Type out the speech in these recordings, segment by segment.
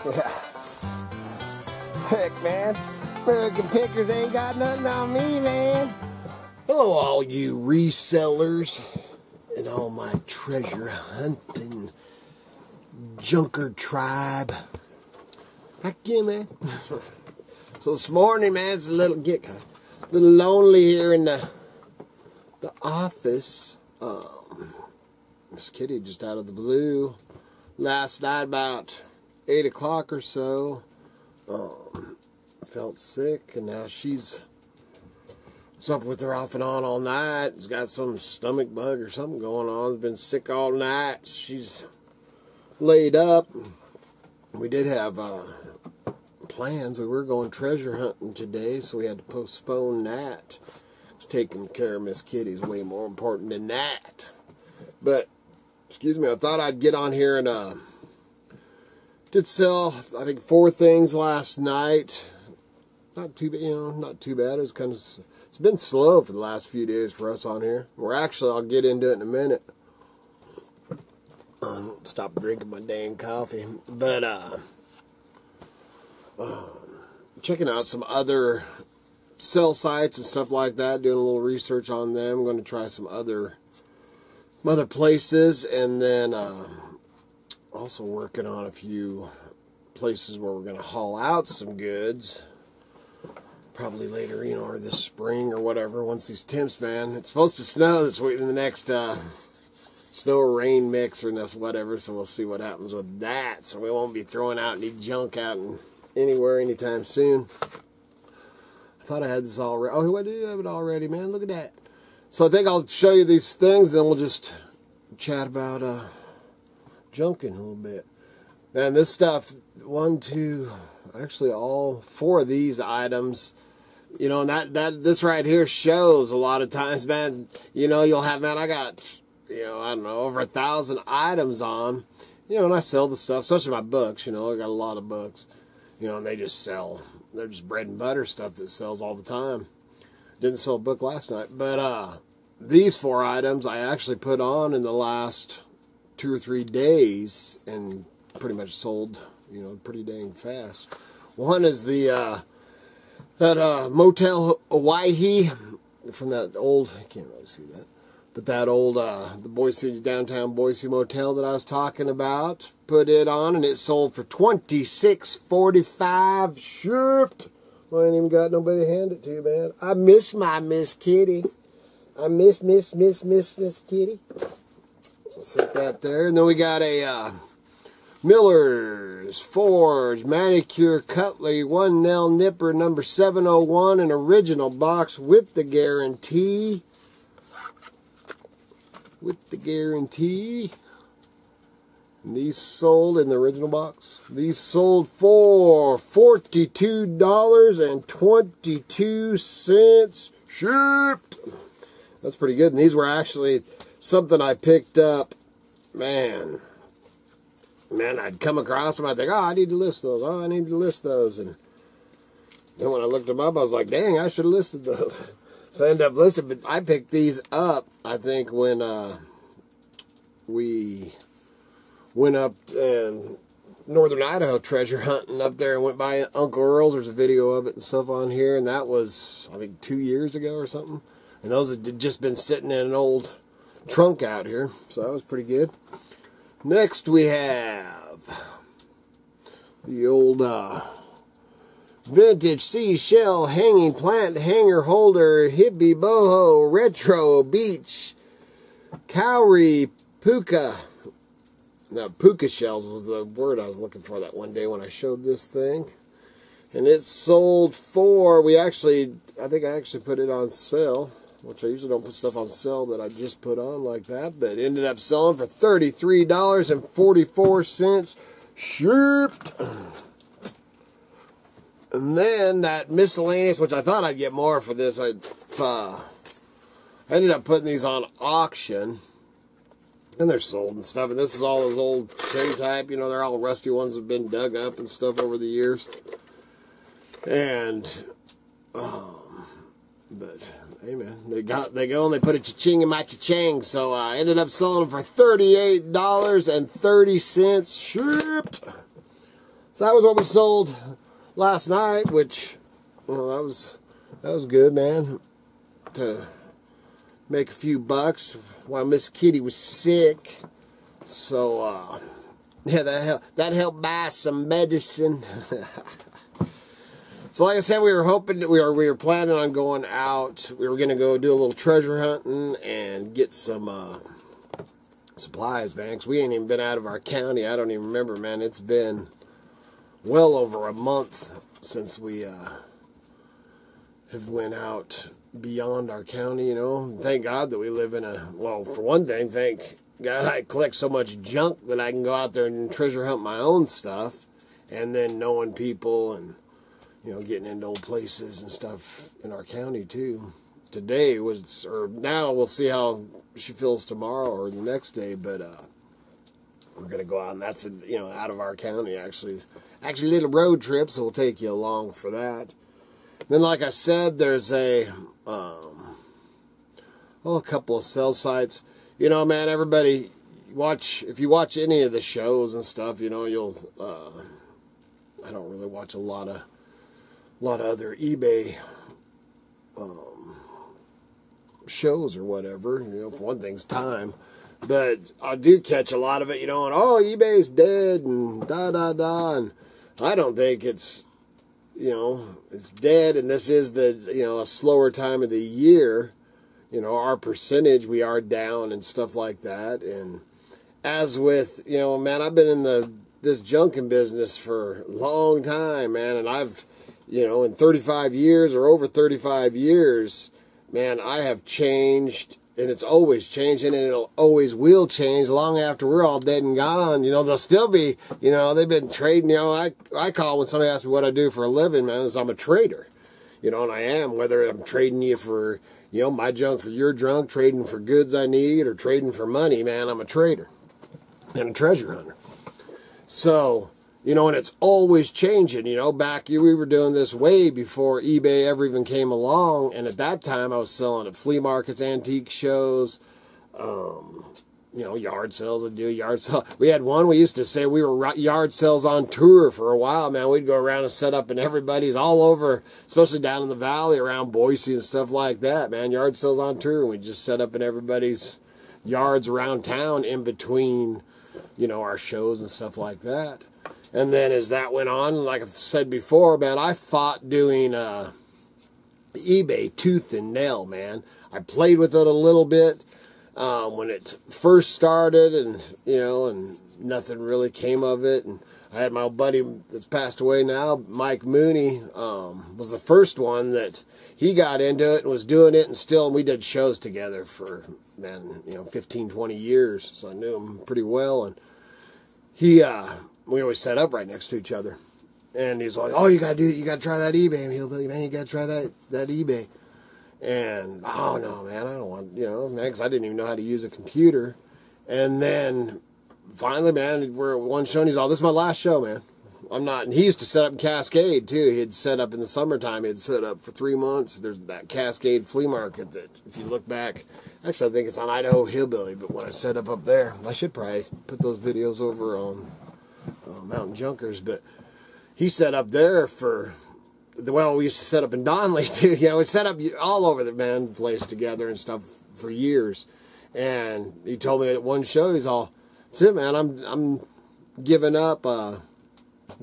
Yeah. Heck, man. American Pickers ain't got nothing on me, man. Hello, all you resellers and all my treasure hunting junker tribe. Back again, man. So this morning, man, it's a little lonely here in the office. Miss Kitty just out of the blue. Last night about 8 o'clock or so, felt sick, and now she's up with her off and on all night. She's got some stomach bug or something going on. She's been sick all night. She's laid up. We did have plans. We were going treasure hunting today, so we had to postpone that. Taking care of Miss Kitty's way more important than that. But, excuse me, I thought I'd get on here and did sell, I think, 4 things last night. Not too bad, not too bad. It was it's been slow for the last few days for us on here. I'll get into it in a minute. Stop drinking my dang coffee. But, checking out some other sell sites and stuff like that, doing a little research on them. I'm going to try some other places, and then also working on a few places where we're going to haul out some goods. Probably later, or this spring or whatever, once these temps, man. It's supposed to snow this week in the next snow or rain mix or whatever, so we'll see what happens with that. So we won't be throwing out any junk out anywhere anytime soon. I thought I had this already. Oh, I do have it already, man. Look at that. So I think I'll show you these things, then we'll just chat about junking a little bit. Man, this stuff, actually all 4 of these items, and this right here shows a lot of times, man, you'll have, man, I got, I don't know, over 1,000 items on, and I sell the stuff, especially my books, I got a lot of books, and they just sell. They're just bread and butter stuff that sells all the time. Didn't sell a book last night. But these 4 items I actually put on in the last 2 or 3 days and pretty much sold, pretty dang fast. One is the that Motel Hawaii from that old, I can't really see that, but that old the downtown Boise motel that I was talking about. Put it on, and it sold for $26.45 shipped. Well, I ain't even got nobody to hand it to, man. I miss my Miss Kitty. I miss Miss Kitty. So set that there. And then we got a Miller's Forge Manicure Cutlery 1-nail nipper number 701, an original box with the guarantee. And these sold in the original box. These sold for $42.22 shipped. That's pretty good. And these were actually something I picked up. Man, I'd come across them. I'd think, I need to list those. And then when I looked them up, I was like, dang, I should have listed those. So I ended up listing, but I picked these up, I think, when we went up in northern Idaho treasure hunting up there and went by Uncle Earl's. There's a video of it and stuff on here, and that was, I think, 2 years ago or something. And those had just been sitting in an old trunk out here, so that was pretty good. Next we have the old vintage seashell hanging plant hanger holder hippie boho retro beach cowrie puka. Now, puka shells was the word I was looking for that one day when I showed this thing. And it sold for, I think I actually put it on sale, which I usually don't put stuff on sale that I just put on like that, but it ended up selling for $33.44 shipped. And then that miscellaneous, which I thought I'd get more for this, I ended up putting these on auction. And they're sold and stuff. And this is all those old tin type. They're all rusty ones that have been dug up and stuff over the years. And, but, hey man, they go and they put a cha-ching in my cha-ching. So I ended up selling them for $38.30 shipped. So that was what we sold last night, which, well, that was good, man. To make a few bucks while Miss Kitty was sick. So, yeah, that helped buy some medicine. So, like I said, we were hoping that we were planning on going out. We were going to go do a little treasure hunting and get some supplies, man. 'Cause we ain't even been out of our county. I don't even remember, man. It's been well over a month since we have went out beyond our county, you know. Thank God that we live in a, well, for one thing, thank God I collect so much junk that I can go out there and treasure hunt my own stuff, and then knowing people and, you know, getting into old places and stuff in our county too. Today was, or now we'll see how she feels tomorrow or the next day, but we're gonna go out, and that's, you know, out of our county, actually a little road trip, so we'll take you along for that. Then, like I said, there's a couple of cell sites. You know, man, everybody if you watch any of the shows and stuff, you know, you'll I don't really watch a lot of other eBay shows or whatever, you know, for one thing's time. But I do catch a lot of it, you know, and oh, eBay's dead and and I don't think it's, you know, it's dead, and this is the, you know, a slower time of the year. You know, our percentage, we are down and stuff like that. And as with, you know, man, I've been in this junking business for a long time, man, and I've, you know, in 35 years or over 35 years, man, I have changed, and it's always changing, and it'll always will change long after we're all dead and gone. You know, they'll still be, you know, they've been trading, you know, I call when somebody asks me what I do for a living, man, is I'm a trader. You know, and I am, whether I'm trading you for, you know, my junk for your junk, trading for goods I need, or trading for money, man, I'm a trader and a treasure hunter. So, you know, and it's always changing, you know. Back, we were doing this way before eBay ever even came along, and at that time I was selling at flea markets, antique shows, you know, yard sales. I'd do yard sales. We had one, we used to say we were yard sales on tour for a while, man. We'd go around and set up in everybody's all over, especially down in the valley around Boise and stuff like that, man. Yard sales on tour, and we'd just set up in everybody's yards around town in between, you know, our shows and stuff like that. And then as that went on, like I've said before, man, I fought doing eBay tooth and nail, man. I played with it a little bit when it first started, and, you know, and nothing really came of it. And I had my buddy that's passed away now, Mike Mooney, was the first one that he got into it and was doing it, and still we did shows together for, man, you know, 15, 20 years. So I knew him pretty well, and he, we always set up right next to each other. And he's like, oh, you gotta try that eBay, Hillbilly, man, you gotta try that eBay. And, oh, no, man, I don't want, you know, man, because I didn't even know how to use a computer. And then, finally, man, we're at one show, and he's all, this is my last show, man. I'm not, and he used to set up in Cascade, too. He had set up in the summertime. He had set up for 3 months. There's that Cascade flea market that, if you look back, actually, I think it's on Idaho Hillbilly, but when I set up there, I should probably put those videos over on Mountain Junkers, but he set up there for, well, we used to set up in Donley too. You know, we set up all over the man place together and stuff for years. And he told me at one show, he's all, that's it, man, I'm giving up the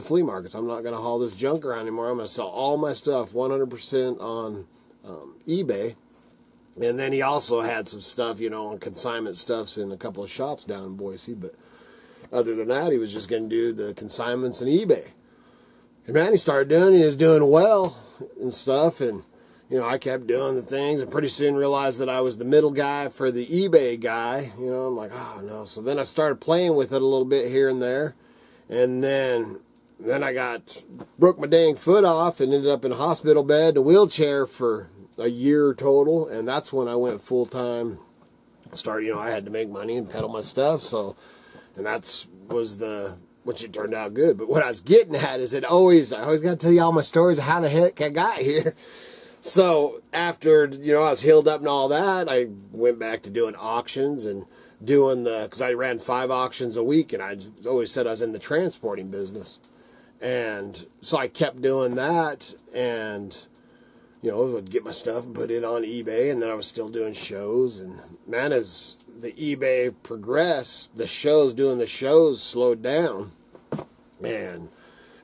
flea markets. I'm not going to haul this junk around anymore. I'm going to sell all my stuff 100% on eBay. And then he also had some stuff, you know, on consignment stuffs in a couple of shops down in Boise. But other than that, he was just going to do the consignments and eBay. And man, he was doing well and stuff, and, you know, I kept doing the things, and pretty soon realized that I was the middle guy for the eBay guy. You know, I'm like, oh no. So then I started playing with it a little bit here and there, and then I broke my dang foot off and ended up in a hospital bed, a wheelchair for a year total, and that's when I went full time. You know, I had to make money and peddle my stuff, so, and which it turned out good. But what I was getting at is I always got to tell you all my stories of how the heck I got here. So after, you know, I was healed up and all that, I went back to doing auctions and doing because I ran 5 auctions a week, and I always said I was in the transporting business. And so I kept doing that, and you know, I would get my stuff and put it on eBay, and then I was still doing shows. And man, as the eBay progressed, doing the shows slowed down. And,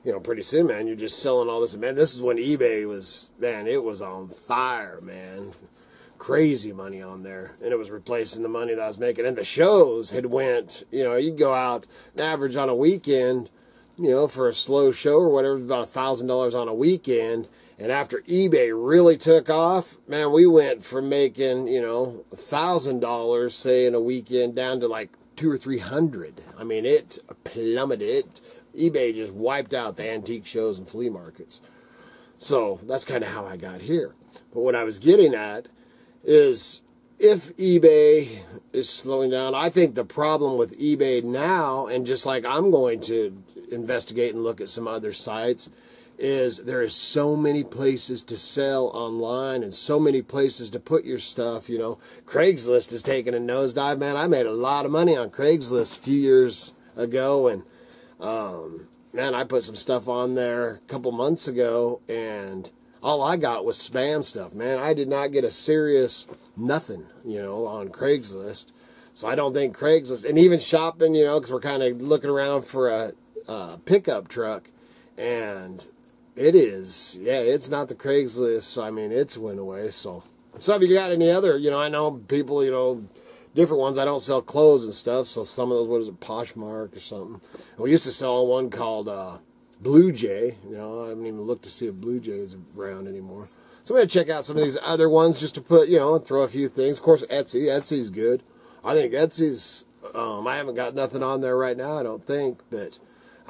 you know, pretty soon, man, you're just selling all this. Man, this is when eBay was, man, it was on fire, man. Crazy money on there. And it was replacing the money that I was making. And the shows had went, you know, you'd go out and average on a weekend, you know, for a slow show or whatever, about $1,000 on a weekend. And after eBay really took off, man, we went from making, you know, $1,000, say, in a weekend down to like $200 or $300. I mean, it plummeted. eBay just wiped out the antique shows and flea markets. So that's kind of how I got here. But what I was getting at is, if eBay is slowing down, I think the problem with eBay now, and just like I'm going to investigate and look at some other sites, is there is so many places to sell online and so many places to put your stuff. You know, Craigslist is taking a nosedive, man. I made a lot of money on Craigslist a few years ago, and man, I put some stuff on there a couple months ago, and all I got was spam stuff, man. I did not get a serious nothing, you know, on Craigslist. So I don't think Craigslist, and even shopping, you know, because we're kind of looking around for a pickup truck, and it is, yeah, it's not the Craigslist. So, I mean, it's went away. So if you got any other, you know, I know people, you know, different ones. I don't sell clothes and stuff. So some of those, what is it, Poshmark or something. And we used to sell one called Blue Jay. You know, I haven't even looked to see if Blue Jay is around anymore. So I'm going to check out some of these other ones just to put, you know, throw a few things. Of course, Etsy. Etsy's good. I think Etsy's, I haven't got nothing on there right now, I don't think, but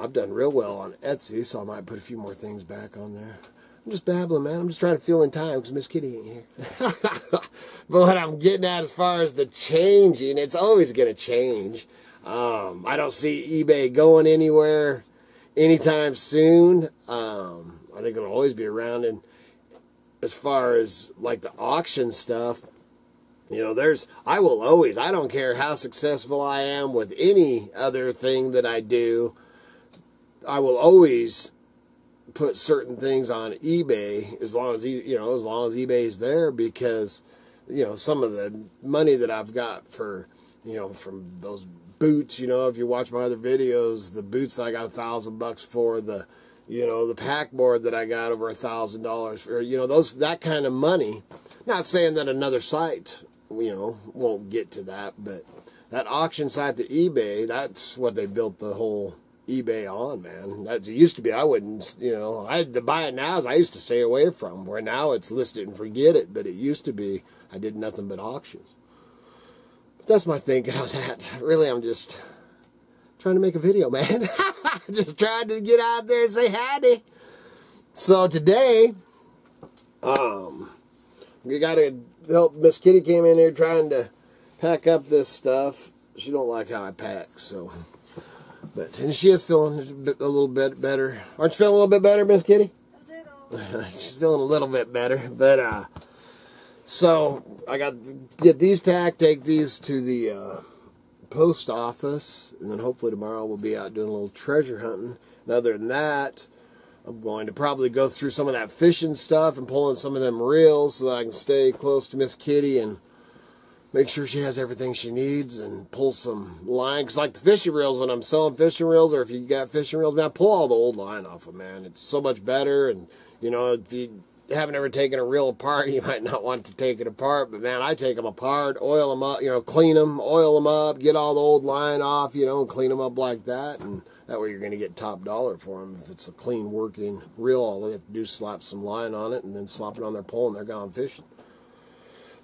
I've done real well on Etsy, so I might put a few more things back on there. I'm just babbling, man. I'm just trying to fill in time because Miss Kitty ain't here. But what I'm getting at as far as the changing, it's always going to change. I don't see eBay going anywhere anytime soon. I think it'll always be around. And as far as like the auction stuff, you know, I will always, I don't care how successful I am with any other thing that I do, I will always put certain things on eBay as long as, you know, as long as eBay's there, because, you know, some of the money that I've got for, you know, from those boots, you know, if you watch my other videos, the boots that I got $1,000 for, the, you know, the pack board that I got over $1,000 for, you know, that kind of money. Not saying that another site, you know, won't get to that, but that auction site, the eBay, that's what they built the whole eBay on, man. It used to be, I wouldn't, you know, to buy it now, I used to stay away from, where now it's listed and forget it, but it used to be, I did nothing but auctions. But that's my thinking on that. Really, I'm just trying to make a video, man. Just trying to get out there and say howdy. So today, we got to help. Miss Kitty came in here trying to pack up this stuff. She don't like how I pack, so. And she is feeling a little bit better. Aren't you feeling a little bit better, Miss Kitty? A little. She's feeling a little bit better. But, so, I got to get these packed, take these to the post office, and then hopefully tomorrow we'll be out doing a little treasure hunting. And other than that, I'm going to probably go through some of that fishing stuff and pull in some of them reels so that I can stay close to Miss Kitty and make sure she has everything she needs, and pull some line. Because like the fishing reels, when I'm selling fishing reels, or if you got fishing reels, man, pull all the old line off them, man. It's so much better. And, you know, if you haven't ever taken a reel apart, you might not want to take it apart. But, man, I take them apart, oil them up, you know, clean them, oil them up, get all the old line off, you know, and clean them up like that. And that way you're going to get top dollar for them. If it's a clean working reel, all they have to do is slap some line on it and then slap it on their pole, and they're gone fishing.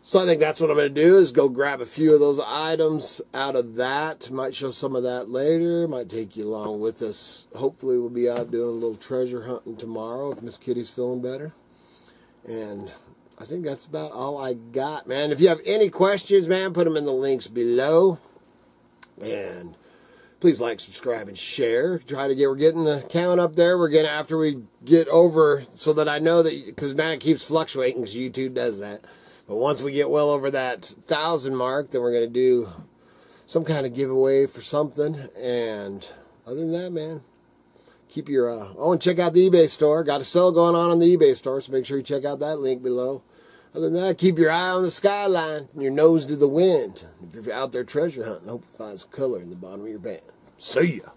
So I think that's what I'm going to do, is go grab a few of those items out of that. Might show some of that later. Might take you along with us. Hopefully we'll be out doing a little treasure hunting tomorrow if Miss Kitty's feeling better. And I think that's about all I got, man. If you have any questions, man, put them in the links below. And please like, subscribe, and share. We're getting the count up there. We're getting, after we get over, so that I know that, because, man, it keeps fluctuating because YouTube does that. But once we get well over that 1,000 mark, then we're going to do some kind of giveaway for something. And other than that, man, Keep your, and check out the eBay store. Got a sale going on the eBay store, so make sure you check out that link below. Other than that, keep your eye on the skyline and your nose to the wind. If you're out there treasure hunting, hope you find some color in the bottom of your band. See ya.